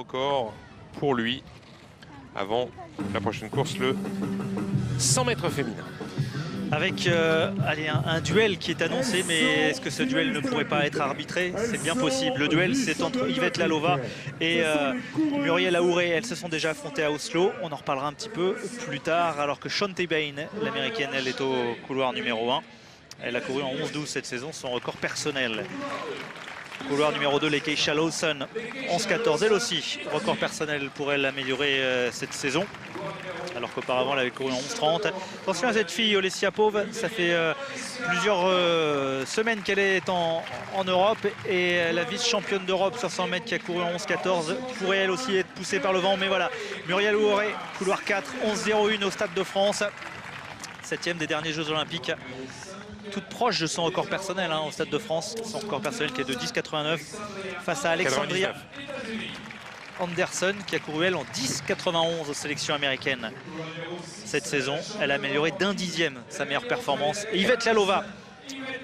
record pour lui avant la prochaine course, le 100 mètres féminin. Avec allez, un duel qui est annoncé, mais est-ce que ce duel ne pourrait pas être arbitré? C'est bien possible. Le duel, c'est entre Yvette Lalova et Muriel Aouré. Elles se sont déjà affrontées à Oslo. On en reparlera un petit peu plus tard, alors que Shonte Bain, l'américaine, elle est au couloir numéro 1. Elle a couru en 11-12 cette saison, son record personnel. Couloir numéro 2, les Keisha Lawson, 11-14, elle aussi, record personnel pour elle améliorer cette saison. Alors qu'auparavant, elle avait couru en 11-30. Attention à cette fille, Olesya Pov, ça fait plusieurs semaines qu'elle est en Europe. Et la vice-championne d'Europe sur 100 mètres qui a couru en 11-14 pourrait elle aussi être poussée par le vent. Mais voilà, Muriel Aouré, couloir 4, 11-01 au Stade de France. 7e des derniers Jeux Olympiques. Toute proche de son record personnel au Stade de France. Son record personnel qui est de 10,89 face à Alexandria Anderson qui a couru elle en 10,91 aux sélections américaines cette saison. Elle a amélioré d'un dixième sa meilleure performance. Et Yvette Lalova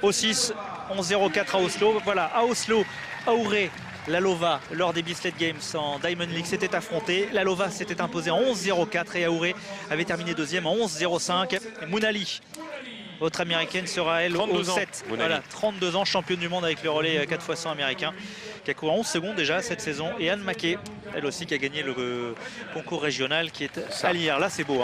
au 6, 11,04 à Oslo. Voilà, à Oslo, Aouré, Lalova, lors des Bislett Games en Diamond League, s'était affrontée. Lalova s'était imposée en 11,04 et Aouré avait terminé deuxième en 11,05. Mounali, votre américaine, sera elle au 7. Voilà, 32 ans, championne du monde avec le relais 4x100 américain, qui a couru en 11 secondes déjà cette saison. Et Anne Maquet, elle aussi, qui a gagné le concours régional qui est à l'hier. Là, c'est beau.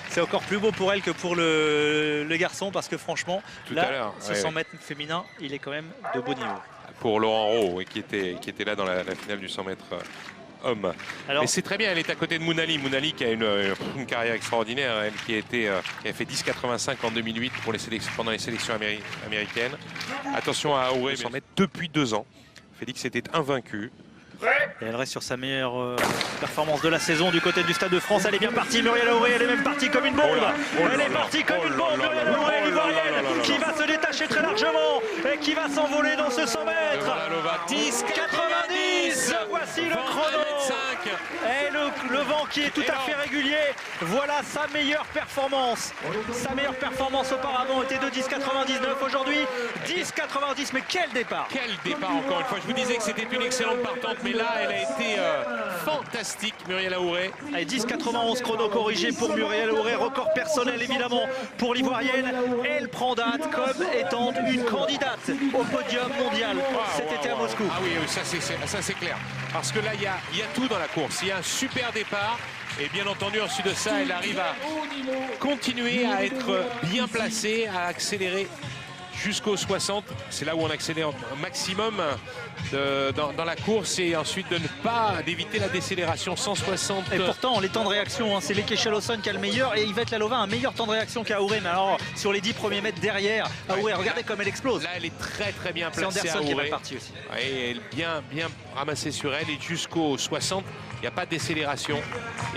C'est encore plus beau pour elle que pour le garçon, parce que franchement, là, ce 100 mètres féminin, il est quand même de beau niveau. Pour Laurent Rowe, qui était là dans la finale du 100 mètres homme. Alors, mais c'est très bien, elle est à côté de Mounali. Mounali qui a une carrière extraordinaire, elle qui a fait 10,85 en 2008 pour pendant les sélections américaines. Attention à Aouré, 100 mètres depuis 2 ans. Félix était invaincu. Et elle reste sur sa meilleure performance de la saison du côté du Stade de France. Elle est bien partie, Muriel Aouré, elle est même partie comme une bombe. Elle est partie comme une bombe, Muriel Aouré, l'ivoirienne, qui va se détacher très largement et qui va s'envoler dans ce 100 mètres. 10,90. Voici le chrono. Et le vent qui est tout à fait régulier. Voilà sa meilleure performance. Sa meilleure performance auparavant était de 10,99. Aujourd'hui, 10,90. Mais quel départ! Quel départ encore une fois. Je vous disais que c'était une excellente partante, mais là, elle a été fantastique, Muriel Aouré. 10,91 chrono corrigé pour Muriel Aouré. Record personnel évidemment pour l'ivoirienne. Elle prend date comme étant une candidate au podium mondial cet été à Moscou. Ah oui, ça c'est clair. Parce que là, il y a tout dans la course. Il y a un super départ. Et bien entendu, ensuite de ça, elle arrive à continuer à être bien placée, à accélérer jusqu'aux 60. C'est là où on accélère au maximum dans la course, et ensuite d'éviter la décélération. 160. Et pourtant, les temps de réaction, c'est les Keisha Lawson qui a le meilleur, et Yvette Lalova a un meilleur temps de réaction qu'Aouré. Mais alors, sur les 10 premiers mètres derrière, Aouré, regardez comme elle explose. Là, elle est très bien placée. C'est Anderson qui est mal parti aussi. Et elle est bien ramassée sur elle, et jusqu'aux 60. Il n'y a pas de décélération.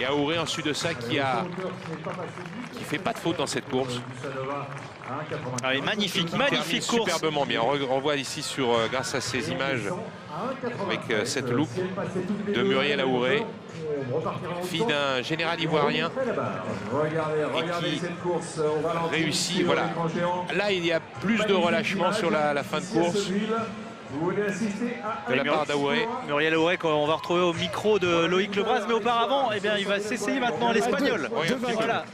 Et Aouré, ensuite de ça, qui fait pas de faute dans cette course. Allez, magnifique course. Superbement bien. On revoit ici, grâce à ces images, avec cette loupe de Muriel Aouré, fille d'un général ivoirien, et qui réussit. Voilà. Là, il y a plus de relâchement sur la fin de course de la part d'Aouré. Muriel Aouré, qu'on va retrouver au micro de Loïc Lebras, mais auparavant, eh bien, il va s'essayer maintenant à l'espagnol. Voilà,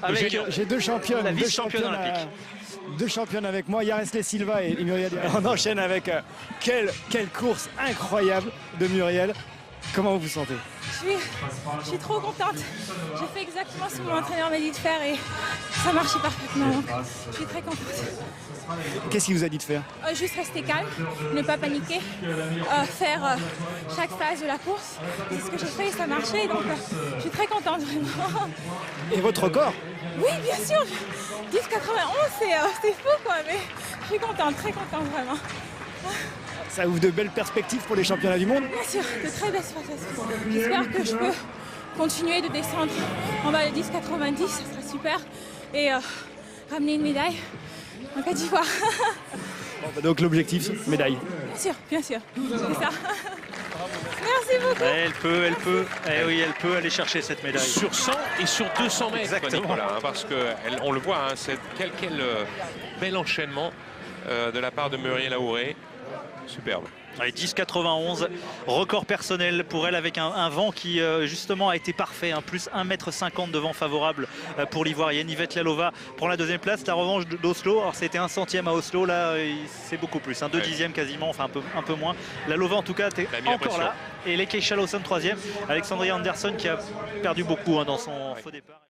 j'ai deux championnes, la vice-championne olympique. Deux championnes avec moi, Yaresle Silva et Muriel. On enchaîne avec quelle course incroyable de Muriel. Comment vous vous sentez? Je suis trop contente. J'ai fait exactement ce que mon entraîneur m'a dit de faire et ça marchait parfaitement. Donc, je suis très contente. Qu'est-ce qu'il vous a dit de faire? Juste rester calme, ne pas paniquer, faire chaque phase de la course. C'est ce que j'ai fait et ça marchait. Donc je suis très contente vraiment. Et votre record? Oui, bien sûr. 10,91, c'est fou quoi, mais je suis contente, très contente vraiment. Ça ouvre de belles perspectives pour les championnats du monde? Bien sûr, de très belles perspectives. J'espère que je peux continuer de descendre en bas de 10,90, ça serait super. Et ramener une médaille en Côte d'Ivoire. Donc l'objectif, médaille. Bien sûr, c'est ça. Merci beaucoup. Elle peut, oui, elle peut aller chercher cette médaille. Sur 100 et sur 200 mètres. Exactement. Nicolas, parce qu'on le voit, quel bel enchaînement de la part de Muriel Aouré. Superbe. Ouais, 10,91, record personnel pour elle avec un vent qui justement a été parfait, hein, plus 1,50 m de vent favorable pour l'Ivoirienne. Yvette Lalova prend la deuxième place. La revanche d'Oslo, alors c'était 1 centième à Oslo, là c'est beaucoup plus, 2 dixièmes quasiment, enfin un peu moins. Lalova en tout cas était encore là. Et Lekkeisha Lawson troisième, Alexandria Anderson qui a perdu beaucoup, hein, dans son faux départ.